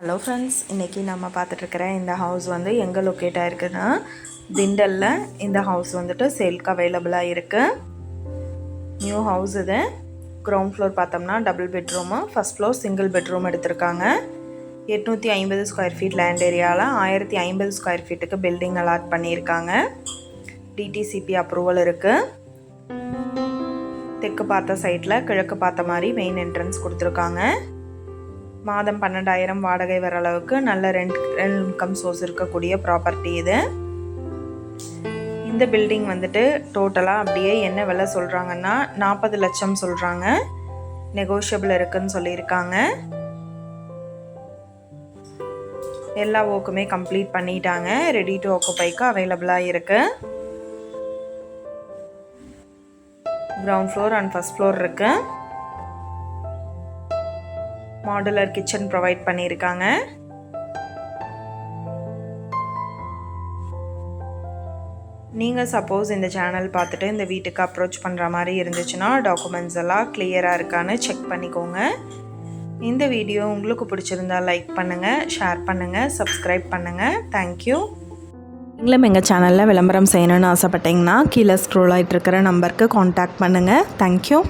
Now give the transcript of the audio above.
Hello friends, இன்றைக்கி நம்ம பார்த்துட்ருக்கிற இந்த ஹவுஸ் வந்து எங்கே லொக்கேட் ஆகிருக்குன்னா திண்டலில். இந்த ஹவுஸ் வந்துட்டு சேல்க்கு அவைலபிளாக இருக்குது. நியூ ஹவுஸ் இது. கிரவுண்ட் ஃப்ளோர் பார்த்தோம்னா double bedroom, first floor single bedroom எடுத்திருக்காங்க. 850 ஸ்கொயர் ஃபீட் லேண்ட் ஏரியாவில் 1050 ஸ்கொயர் ஃபீட்டுக்கு பில்டிங் அலாட் பண்ணியிருக்காங்க. டிடிசிபி அப்ரூவல் இருக்குது. தெற்கு பார்த்த சைட்டில் கிழக்கு பார்த்த மாதிரி மெயின் என்ட்ரன்ஸ் கொடுத்துருக்காங்க. மாதம் 12,000 வாடகை வர அளவுக்கு நல்ல ரெண்ட் இன்கம் சோர்ஸ் இருக்கக்கூடிய ப்ராப்பர்ட்டி இது. இந்த பில்டிங் வந்துட்டு டோட்டலாக அப்படியே என்ன விலை சொல்கிறாங்கன்னா 40 லட்சம் சொல்கிறாங்க. நெகோஷியபிள் இருக்குன்னு சொல்லியிருக்காங்க. எல்லா ஒர்க்குமே கம்ப்ளீட் பண்ணிட்டாங்க. ரெடி டு ஆக்குபைக்கு அவைலபிளாக இருக்குது. Ground floor and first floor இருக்குது. மாடுலர் கிச்சன் ப்ரொவைட் பண்ணியிருக்காங்க. நீங்கள் சப்போஸ் இந்த சேனல் பார்த்துட்டு இந்த வீட்டுக்கு அப்ரோச் பண்ணுற மாதிரி இருந்துச்சுன்னா டாக்குமெண்ட்ஸ் எல்லாம் கிளியராக இருக்கான்னு செக் பண்ணிக்கோங்க. இந்த வீடியோ உங்களுக்கு பிடிச்சிருந்தா லைக் பண்ணுங்கள், ஷேர் பண்ணுங்கள், சப்ஸ்கிரைப் பண்ணுங்கள். தேங்க்யூ. நீங்களும் எங்கள் சேனலில் விளம்பரம் செய்யணும்னு ஆசைப்பட்டீங்கன்னா கீழே ஸ்க்ரோல் ஆகிட்டு இருக்கிற நம்பருக்கு காண்டாக்ட் பண்ணுங்கள். தேங்க்யூ.